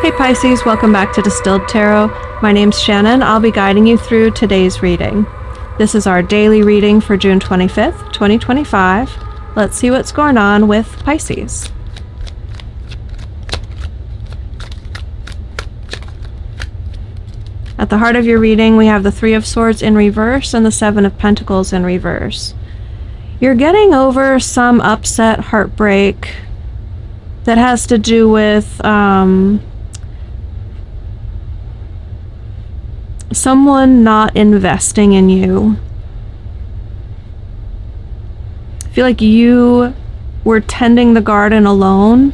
Hey Pisces, welcome back to Distilled Tarot. My name's Shannon. I'll be guiding you through today's reading. This is our daily reading for June 25th, 2025. Let's see what's going on with Pisces. At the heart of your reading, we have the Three of Swords in reverse and the Seven of Pentacles in reverse. You're getting over some upset, heartbreak that has to do with someone not investing in you. I feel like you were tending the garden alone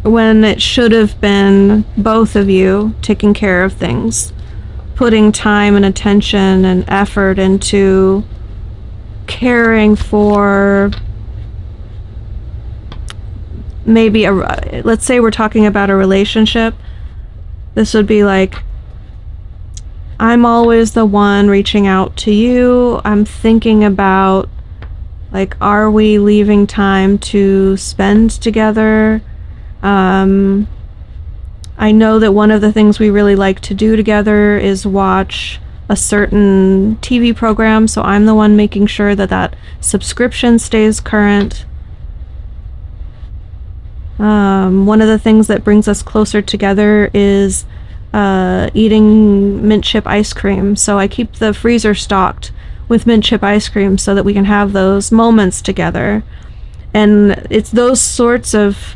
when it should have been both of you taking care of things, putting time and attention and effort into caring for maybe let's say we're talking about a relationship. This would be like, I'm always the one reaching out to you. I'm thinking about, like, are we leaving time to spend together? I know that one of the things we really like to do together is watch a certain TV program, so I'm the one making sure that that subscription stays current. One of the things that brings us closer together is eating mint chip ice cream. So I keep the freezer stocked with mint chip ice cream so that we can have those moments together. And it's those sorts of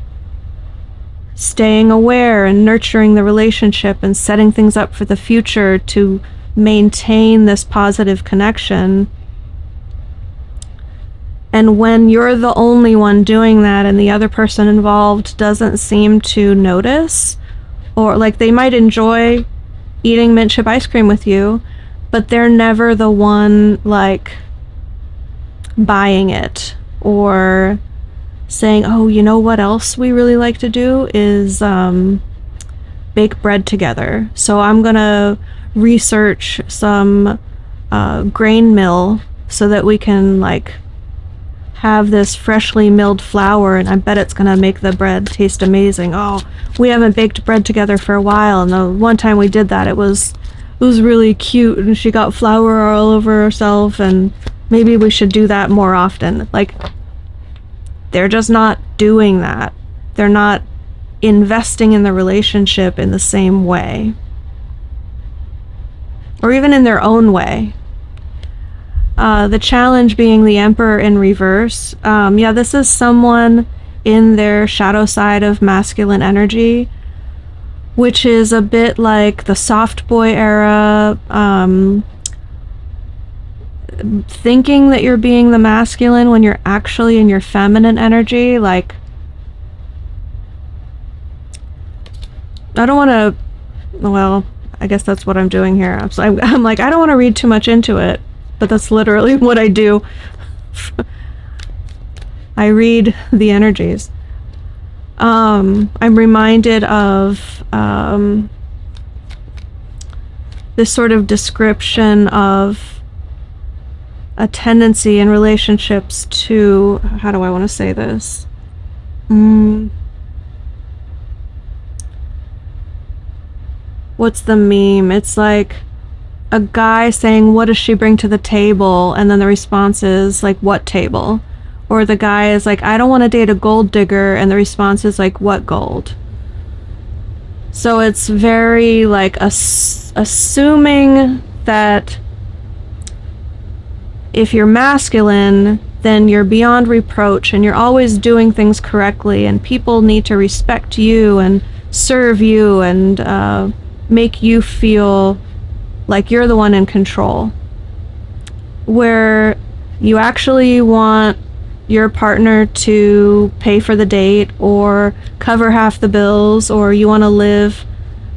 staying aware and nurturing the relationship and setting things up for the future to maintain this positive connection. And when you're the only one doing that and the other person involved doesn't seem to notice, or like they might enjoy eating mint chip ice cream with you, but they're never the one like buying it or saying, oh, you know what else we really like to do is bake bread together. So I'm gonna research some grain mill so that we can like have this freshly milled flour, and I bet it's gonna make the bread taste amazing. Oh, we haven't baked bread together for a while, and the one time we did that, it was really cute, and she got flour all over herself, and maybe we should do that more often. Like, they're just not doing that. They're not investing in the relationship in the same way, or even in their own way. The challenge being the Emperor in reverse. Yeah, this is someone in their shadow side of masculine energy, which is a bit like the soft boy era, thinking that you're being the masculine when you're actually in your feminine energy. Like, I don't want to, well, I guess that's what I'm doing here. I'm like, I don't want to read too much into it, but that's literally what I do. I read the energies. I'm reminded of this sort of description of a tendency in relationships to, how do I want to say this? What's the meme? It's like a guy saying, what does she bring to the table? And then the response is like, what table? Or the guy is like, I don't want to date a gold digger. And the response is like, what gold? So it's very like assuming that if you're masculine, then you're beyond reproach and you're always doing things correctly, and people need to respect you and serve you and make you feel like you're the one in control, where you actually want your partner to pay for the date or cover half the bills, or you want to live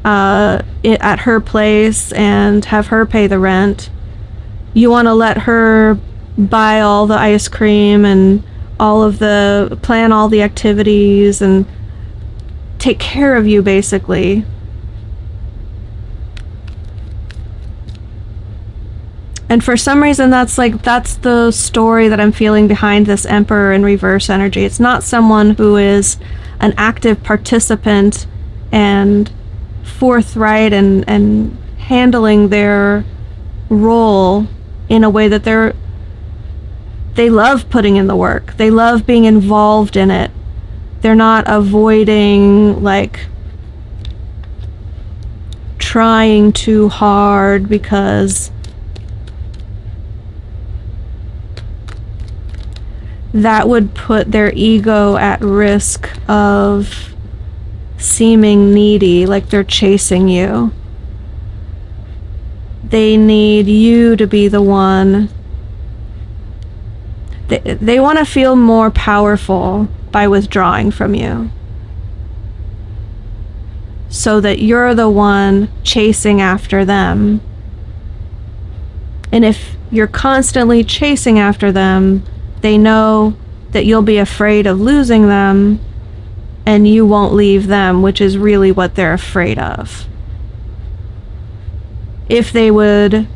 at her place and have her pay the rent. You want to let her buy all the ice cream and plan all the activities and take care of you, basically. And for some reason, that's the story that I'm feeling behind this Emperor in reverse energy. It's not someone who is an active participant and forthright and handling their role in a way that they love putting in the work. They love being involved in it. They're not avoiding, like, trying too hard because that would put their ego at risk of seeming needy, like they're chasing you. They need you to be the one. They want to feel more powerful by withdrawing from you, so that you're the one chasing after them. And if you're constantly chasing after them, they know that you'll be afraid of losing them and you won't leave them, which is really what they're afraid of. If they would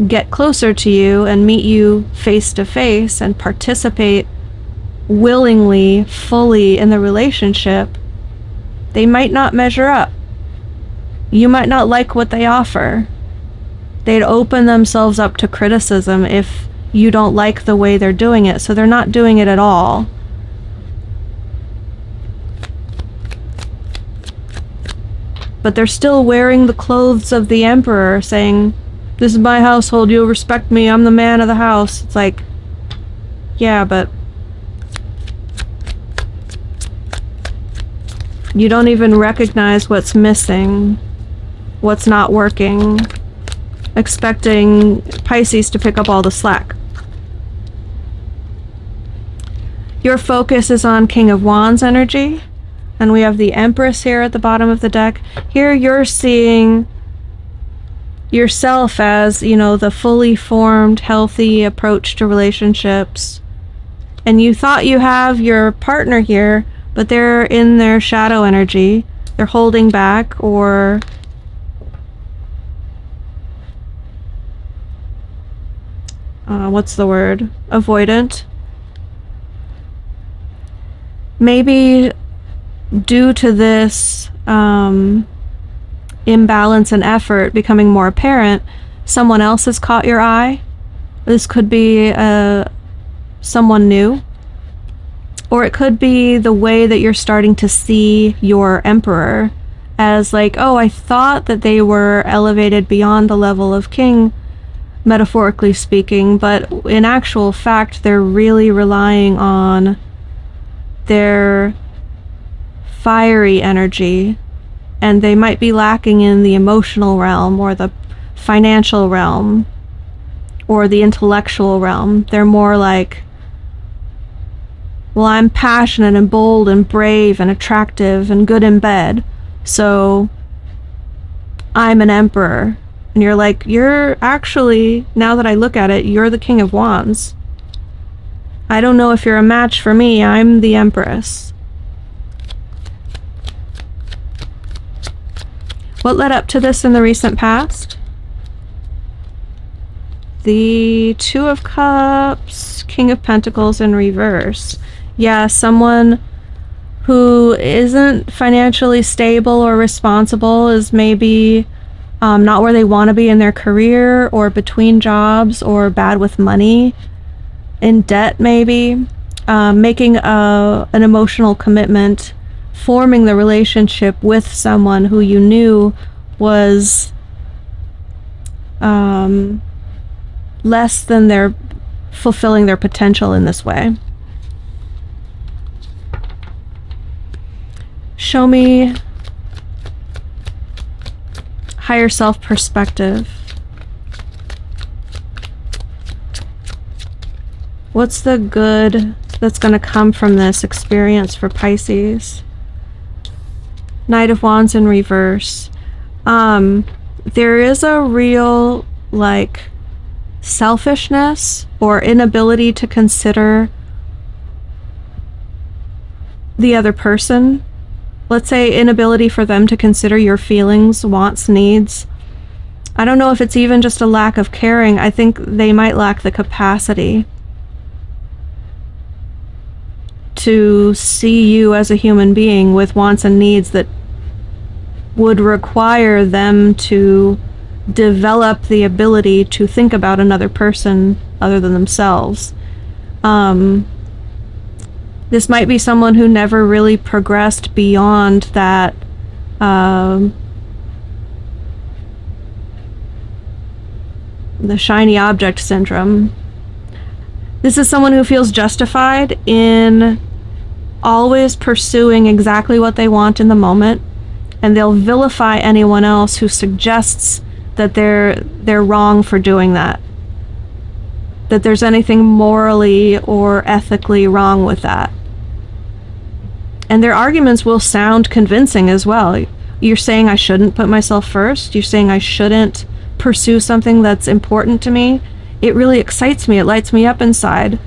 get closer to you and meet you face to face and participate willingly, fully in the relationship, they might not measure up. You might not like what they offer. They'd open themselves up to criticism if you don't like the way they're doing it, so they're not doing it at all. But they're still wearing the clothes of the Emperor, saying, "This is my household, you'll respect me, I'm the man of the house." It's like, yeah, but you don't even recognize what's missing, what's not working, expecting Pisces to pick up all the slack. Your focus is on King of Wands energy, and we have the Empress here at the bottom of the deck. Here you're seeing yourself as, you know, the fully formed, healthy approach to relationships. And you thought you have your partner here, but they're in their shadow energy. They're holding back, or what's the word? Avoidant. Maybe due to this imbalance and effort becoming more apparent, someone else has caught your eye. This could be someone new, or it could be the way that you're starting to see your Emperor as like, oh, I thought that they were elevated beyond the level of king, metaphorically speaking, but in actual fact they're really relying on their fiery energy, and they might be lacking in the emotional realm or the financial realm or the intellectual realm. They're more like, well, I'm passionate and bold and brave and attractive and good in bed, so I'm an Emperor. And you're like, you're actually, now that I look at it, you're the King of Wands. I don't know if you're a match for me. I'm the Empress. What led up to this in the recent past? The Two of Cups, King of Pentacles in reverse. Yeah, someone who isn't financially stable or responsible, is maybe not where they want to be in their career, or between jobs, or bad with money, in debt maybe, making an emotional commitment, forming the relationship with someone who you knew was less than their fulfilling their potential in this way. Show me higher self perspective. What's the good that's going to come from this experience for Pisces? Knight of Wands in reverse. There is a real, like, selfishness or inability to consider the other person. Let's say inability for them to consider your feelings, wants, needs. I don't know if it's even just a lack of caring. I think they might lack the capacity to see you as a human being with wants and needs that would require them to develop the ability to think about another person other than themselves. This might be someone who never really progressed beyond that the shiny object syndrome. This is someone who feels justified in always pursuing exactly what they want in the moment, and they'll vilify anyone else who suggests that they're wrong for doing that, that there's anything morally or ethically wrong with that. And their arguments will sound convincing as well. You're saying I shouldn't put myself first. You're saying I shouldn't pursue something that's important to me. It really excites me. It lights me up inside.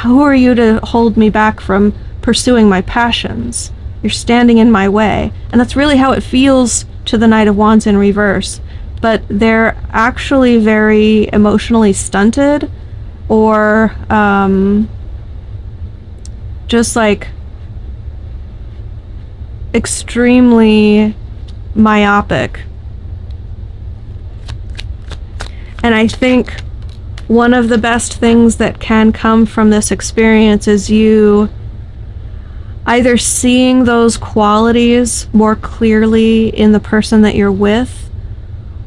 Who are you to hold me back from pursuing my passions? You're standing in my way. And that's really how it feels to the Knight of Wands in reverse. But they're actually very emotionally stunted, or just like extremely myopic. And I think one of the best things that can come from this experience is you either seeing those qualities more clearly in the person that you're with,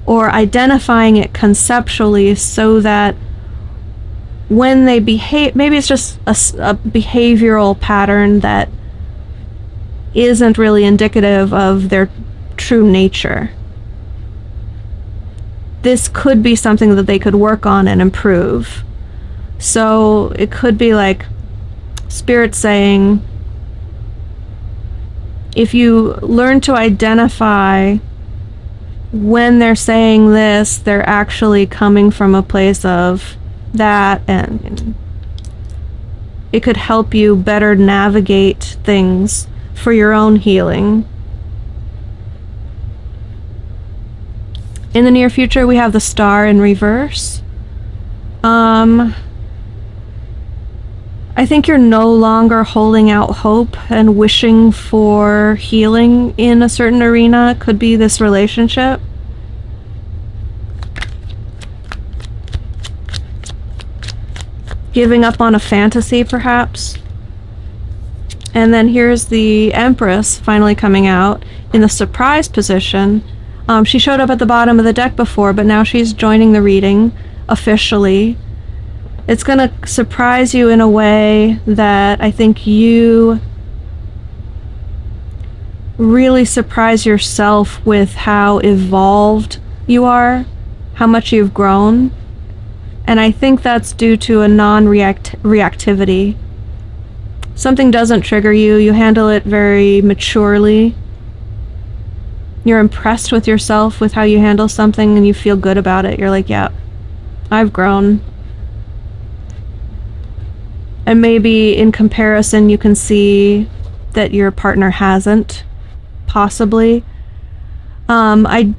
or identifying it conceptually so that when they behave, maybe it's just a behavioral pattern that isn't really indicative of their true nature. This could be something that they could work on and improve. So it could be like Spirit saying, if you learn to identify when they're saying this, they're actually coming from a place of that, and it could help you better navigate things for your own healing. In the near future, we have the Star in reverse. I think you're no longer holding out hope and wishing for healing in a certain arena. It could be this relationship. Giving up on a fantasy, perhaps. And then here's the Empress finally coming out in the surprise position. She showed up at the bottom of the deck before, but now she's joining the reading officially. It's going to surprise you in a way that I think you really surprise yourself with how evolved you are, how much you've grown. And I think that's due to a non-reactivity. Something doesn't trigger you, you handle it very maturely. You're impressed with yourself, with how you handle something, and you feel good about it. You're like, yeah, I've grown. And maybe in comparison, you can see that your partner hasn't, possibly. I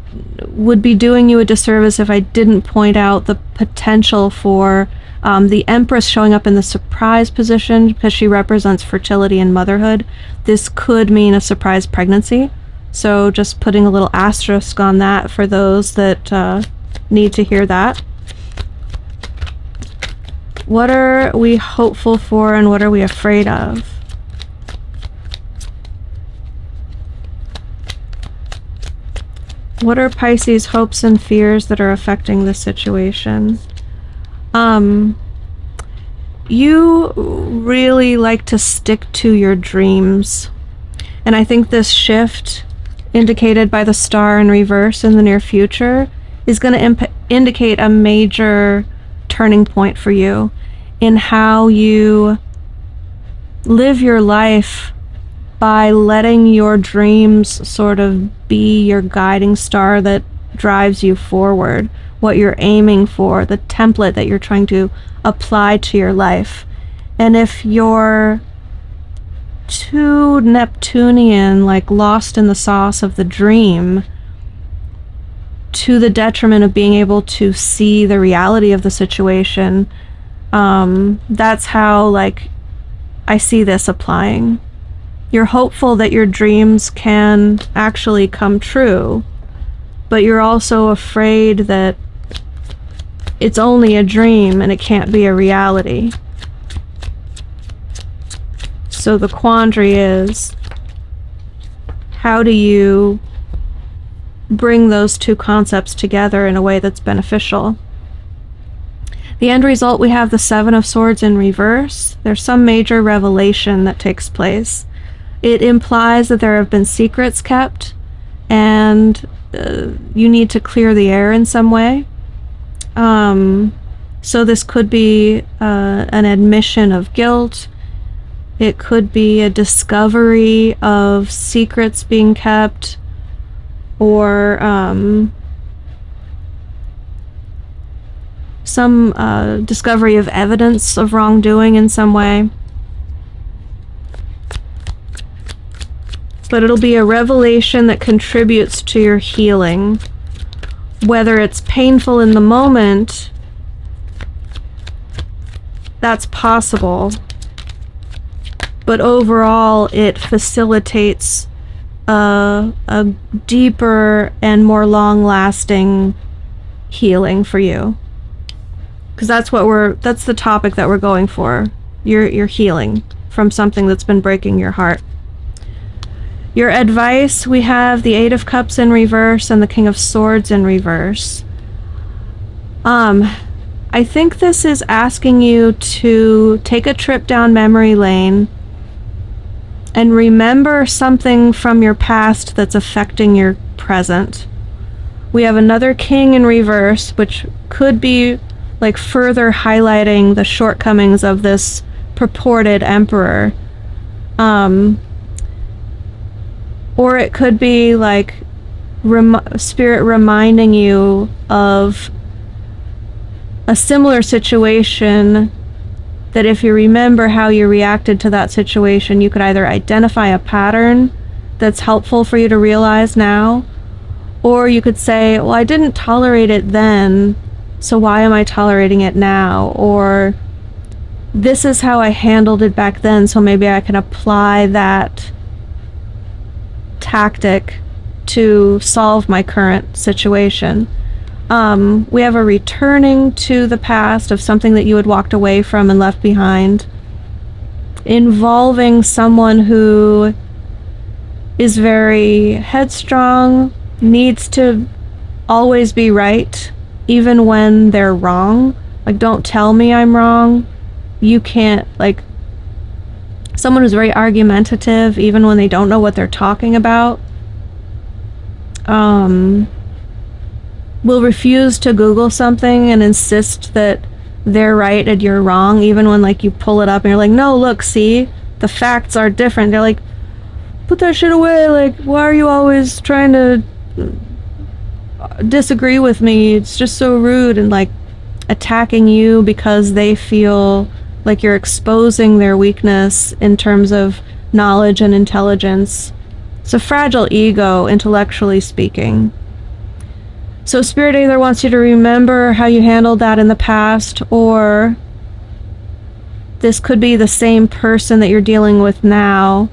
would be doing you a disservice if I didn't point out the potential for the Empress showing up in the surprise position, because she represents fertility and motherhood. This could mean a surprise pregnancy. So just putting a little asterisk on that for those that need to hear that. What are we hopeful for and what are we afraid of? What are Pisces' hopes and fears that are affecting this situation? You really like to stick to your dreams. And I think this shift, indicated by the Star in reverse in the near future, is going to indicate a major turning point for you in how you live your life by letting your dreams sort of be your guiding star that drives you forward, what you're aiming for, the template that you're trying to apply to your life. And if you're too Neptunian, like lost in the sauce of the dream, to the detriment of being able to see the reality of the situation. That's how, like, I see this applying. You're hopeful that your dreams can actually come true, but you're also afraid that it's only a dream and it can't be a reality. So the quandary is, how do you bring those two concepts together in a way that's beneficial? The end result, we have the Seven of Swords in reverse. There's some major revelation that takes place. It implies that there have been secrets kept, and you need to clear the air in some way. So this could be an admission of guilt. It could be a discovery of secrets being kept, or some discovery of evidence of wrongdoing in some way. But it'll be a revelation that contributes to your healing. Whether it's painful in the moment, that's possible. But overall, it facilitates a deeper and more long-lasting healing for you. Because that's the topic that we're going for. You're healing from something that's been breaking your heart. Your advice, we have the Eight of Cups in reverse and the King of Swords in reverse. I think this is asking you to take a trip down memory lane and remember something from your past that's affecting your present. We have another King in reverse, which could be like further highlighting the shortcomings of this purported emperor. Or it could be like spirit reminding you of a similar situation, that if you remember how you reacted to that situation, you could either identify a pattern that's helpful for you to realize now, or you could say, well, I didn't tolerate it then, so why am I tolerating it now? Or this is how I handled it back then, so maybe I can apply that tactic to solve my current situation. We have a returning to the past of something that you had walked away from and left behind, involving someone who is very headstrong, needs to always be right, even when they're wrong. Like, don't tell me I'm wrong. You can't, like, someone who's very argumentative, even when they don't know what they're talking about. Will refuse to Google something and insist that they're right and you're wrong, even when, like, you pull it up and you're like, no, look, see, the facts are different. They're like, put that shit away. Like, why are you always trying to disagree with me? It's just so rude. And, like, attacking you because they feel like you're exposing their weakness in terms of knowledge and intelligence. It's a fragile ego, intellectually speaking. So Spirit either wants you to remember how you handled that in the past, or this could be the same person that you're dealing with now,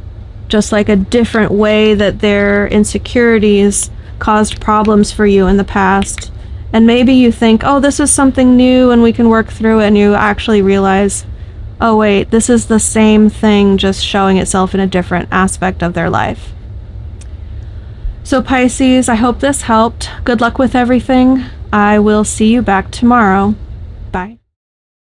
just like a different way that their insecurities caused problems for you in the past. And maybe you think, oh, this is something new and we can work through it, and you actually realize, oh wait, this is the same thing, just showing itself in a different aspect of their life. So Pisces, I hope this helped. Good luck with everything. I will see you back tomorrow. Bye.